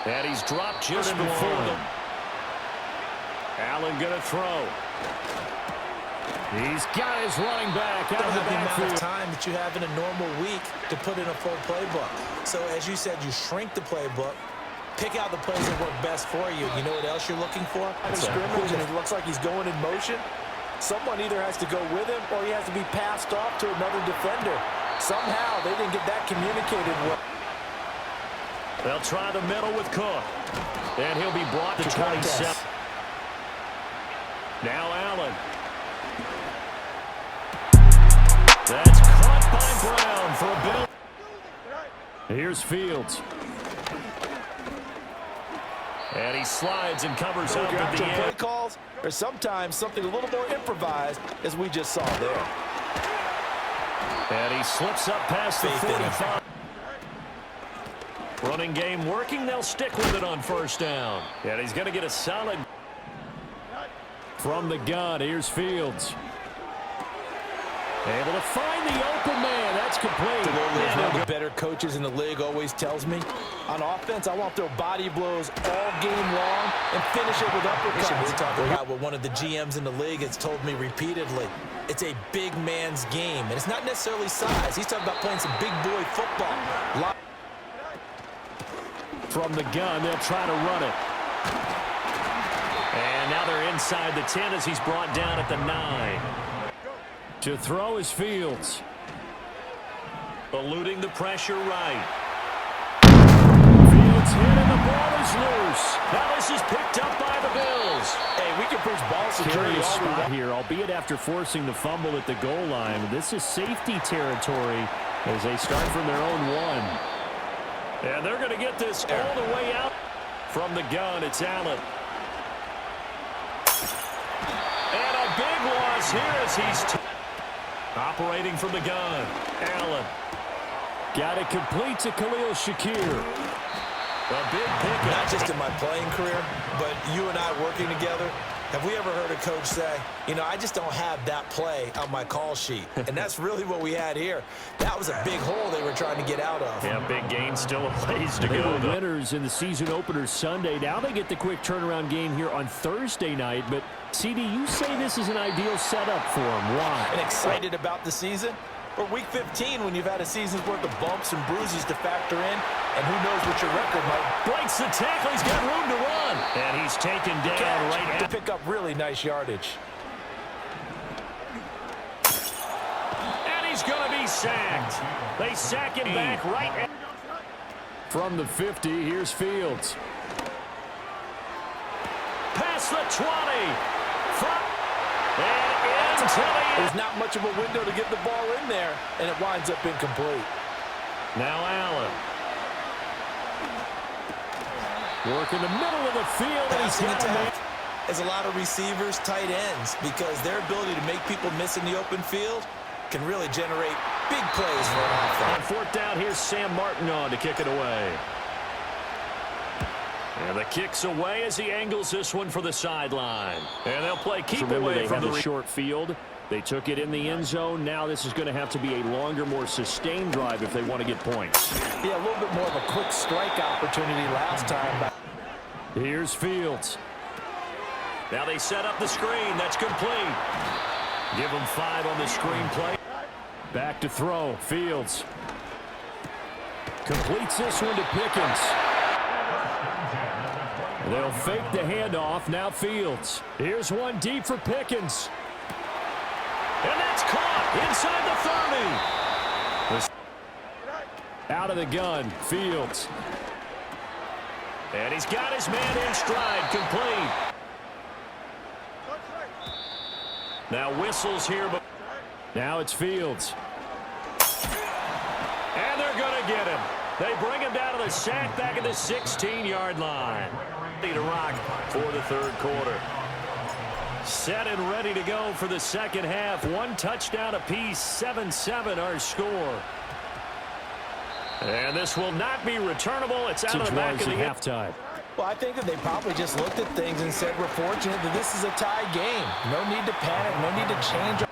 And he's dropped just before them. Allen going to throw. He's got his running back out of the backfield. Amount of time that you have in a normal week to put in a full playbook. So as you said, you shrink the playbook, pick out the plays that work best for you. You know what else you're looking for? Scrimmage, and it looks like he's going in motion. Someone either has to go with him or he has to be passed off to another defender. Somehow they didn't get that communicated well. They'll try the middle with Cook. And he'll be brought to 27. Now Allen. That's caught by Brown for a bill. Here's Fields. And he slides and covers up at the end. Play calls, or sometimes something a little more improvised, as we just saw there. And he slips up past the 45. Running game working. They'll stick with it on first down. And he's going to get a solid from the gun. Here's Fields. Able to find the open man. That's complete. One of the better coaches in the league always tells me, on offense, I want to throw body blows all game long and finish it with uppercuts. We're talking about what one of the GMs in the league has told me repeatedly. It's a big man's game, and it's not necessarily size. He's talking about playing some big boy football. From the gun, they'll try to run it. And now they're inside the 10 as he's brought down at the 9. To throw is Fields. Eluding the pressure right. Fields hit and the ball is loose. Now this is picked up by the Bills. Hey, we can preach ball security Curious all we spot want here, albeit after forcing the fumble at the goal line. This is safety territory as they start from their own 1. And they're going to get this all the way out. From the gun, it's Allen. And a big loss here as he's operating from the gun. Allen. Got it complete to Khalil Shakir. A big pickup. Not just in my playing career, but you and I working together. Have we ever heard a coach say, you know, I just don't have that play on my call sheet? And that's really what we had here. That was a big hole they were trying to get out of. Yeah, big gain, still a ways to go. They were winners in the season opener Sunday. Now they get the quick turnaround game here on Thursday night. But, CD, you say this is an ideal setup for them. Why? And excited about the season? Or week 15 when you've had a season's worth of bumps and bruises to factor in, and who knows what your record might. Breaks the tackle. He's got room to run. And he's taken down right to pick up really nice yardage. And he's going to be sacked. They sack him back right from the 50. Here's Fields. Past the 20. And into the There's not much of a window to get the ball in there, and it winds up incomplete. Now Allen. Work in the middle of the field. Passing attack as a lot of receivers, tight ends, because their ability to make people miss in the open field can really generate big plays for an offense. On fourth down, here's Sam Martin on to kick it away. And the kick's away as he angles this one for the sideline. And they'll play keep away from the short field. They took it in the end zone. Now this is going to have to be a longer, more sustained drive if they want to get points. Yeah, a little bit more of a quick strike opportunity last time. Here's Fields. Now they set up the screen. That's complete. Give them 5 on the screen play. Back to throw. Fields. Completes this one to Pickens. They'll fake the handoff. Now Fields. Here's one deep for Pickens. And that's caught inside the 30. Out of the gun. Fields. And he's got his man in stride. Complete. Now whistles here. But now it's Fields. And they're going to get him. They bring him down to the sack back at the 16-yard line. To rock for the third quarter. Set and ready to go for the second half. 1 touchdown apiece. 7-7 our score. And this will not be returnable. It's out of the back of the halftime. Well, I think that they probably just looked at things and said, we're fortunate that this is a tie game. No need to panic. No need to change.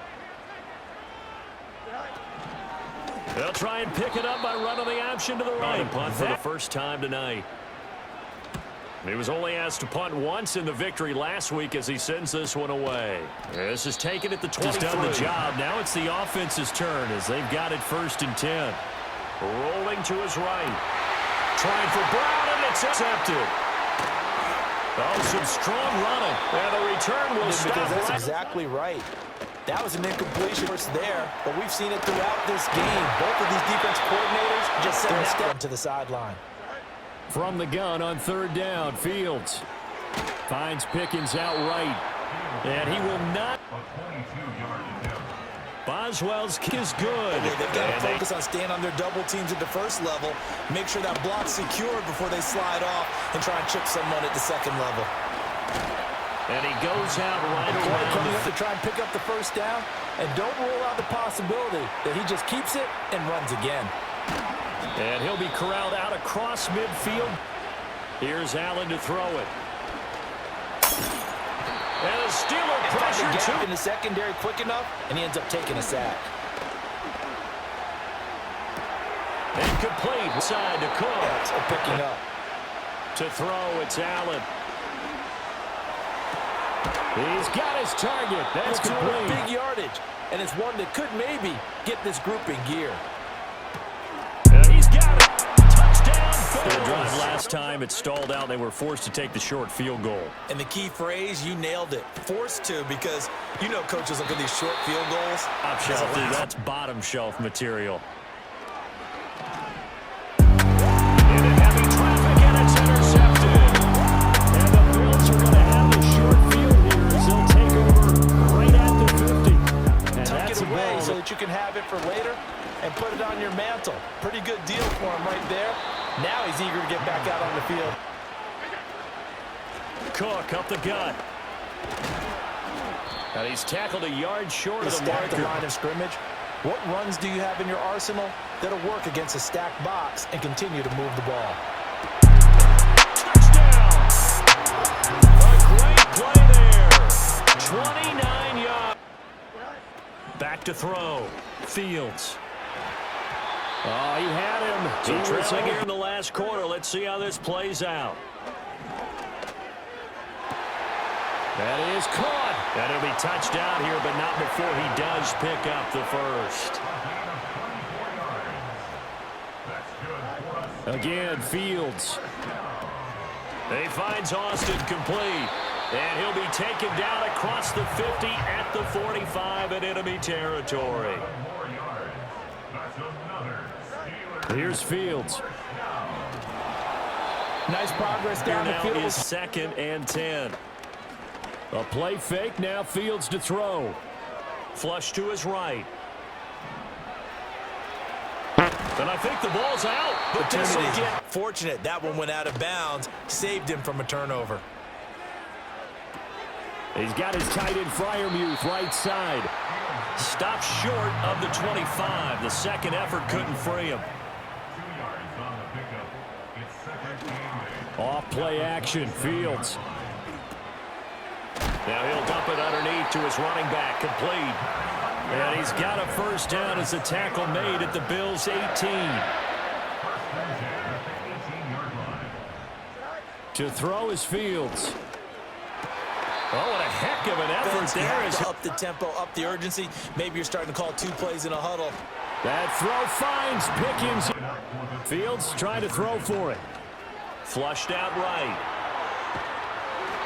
They'll try and pick it up by running the option to the right. Punt for the first time tonight. He was only asked to punt once in the victory last week as he sends this one away. This is taken at the 23. Just done the job. Now it's the offense's turn as they've got it 1st and 10. Rolling to his right. Trying for Brown, and it's intercepted. Oh, some strong running. And the return will stop. That's exactly right. That was an incompletion there, but we've seen it throughout this game. Both of these defense coordinators just send a step to the sideline. From the gun on 3rd down, Fields finds Pickens out right, and he will not. Boswell's kick is good. They've got to focus on staying on their double teams at the first level, make sure that block's secured before they slide off and try and chip someone at the 2nd level. And he goes out right around. Coming up to try and pick up the 1st down, and don't rule out the possibility that he just keeps it and runs again. And he'll be corralled out across midfield. Here's Allen to throw it. And a Steeler pressure gap in the secondary quick enough, and he ends up taking a sack. Incomplete. Side to Cook. Picking up. To throw, it's Allen. He's got his target. That's complete. Big yardage, and it's one that could maybe get this group in gear. He's got it. Touchdown. The drive last time it stalled out. They were forced to take the short field goal. And the key phrase, you nailed it. Forced to, because you know coaches look at these short field goals. Top shelf, that's bottom shelf material. Into heavy traffic, and it's intercepted. And the Bills are going to have the short field here as they'll take over right at the 50. And that's away so that you can have it for later and put it on your mantle. Pretty good deal for him right there. Now he's eager to get back out on the field. Cook up the gut. And he's tackled a yard short of the marker. The line of scrimmage. What runs do you have in your arsenal that'll work against a stacked box and continue to move the ball? Touchdown! A great play there. 29 yards. Back to throw. Fields. Oh, he had him. Trailing here in the last quarter. Let's see how this plays out. That is caught. And it'll be touchdown here, but not before he does pick up the first. Again, Fields. He finds Austin complete. And he'll be taken down across the 50 at the 45 in enemy territory. Here's Fields. Nice progress down the field. Now is 2nd and 10. A play fake, now Fields to throw. Flush to his right. And I think the ball's out. But this will get fortunate. That one went out of bounds. Saved him from a turnover. He's got his tight end Freiermuth right side. Stopped short of the 25. The second effort couldn't free him. Off play action, Fields. Now he'll dump it underneath to his running back, complete. And he's got a first down as the tackle made at the Bills' 18. To throw is Fields. Oh, what a heck of an effort there. Is up the tempo, up the urgency. Maybe you're starting to call 2 plays in a huddle. That throw finds Pickens. Fields trying to throw for it. Flushed out right.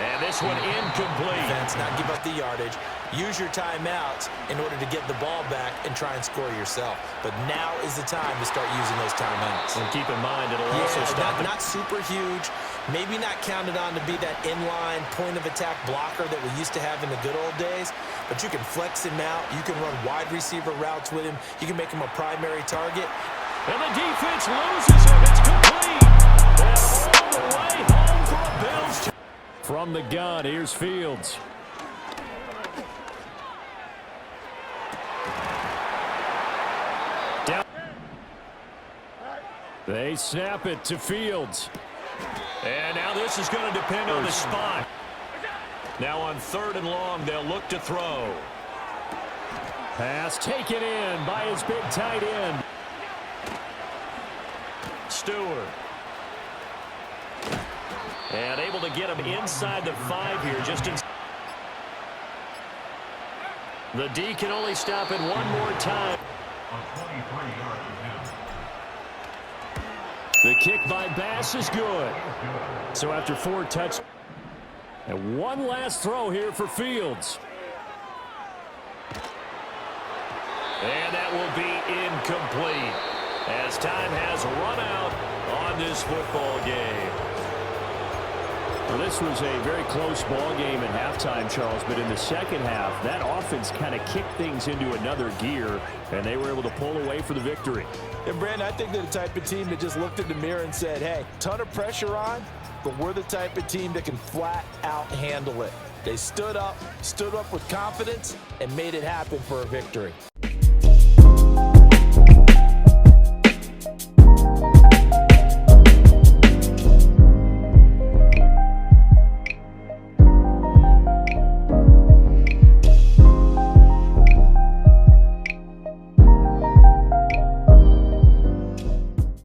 And this one incomplete. Defense, not give up the yardage. Use your timeouts in order to get the ball back and try and score yourself. But now is the time to start using those timeouts. And keep in mind, it'll also stop. Not super huge. Maybe not counted on to be that inline point-of-attack blocker that we used to have in the good old days. But you can flex him out. You can run wide receiver routes with him. You can make him a primary target. And the defense loses him. It's complete. And all the way home for a Bills. From the gun, here's Fields. Down. They snap it to Fields. And now this is going to depend on the spot. Now on 3rd and long, they'll look to throw. Pass taken in by his big tight end. Stewart. And able to get him inside the 5 here. Just in. The D can only stop it one more time. The kick by Bass is good. So after 4 touchdowns. And one last throw here for Fields. And that will be incomplete as time has run out on this football game. Well, this was a very close ball game at halftime, Charles, but in the second half, that offense kind of kicked things into another gear, and they were able to pull away for the victory. And, Brandon, I think they're the type of team that just looked in the mirror and said, hey, ton of pressure on, but we're the type of team that can flat out handle it. They stood up with confidence, and made it happen for a victory.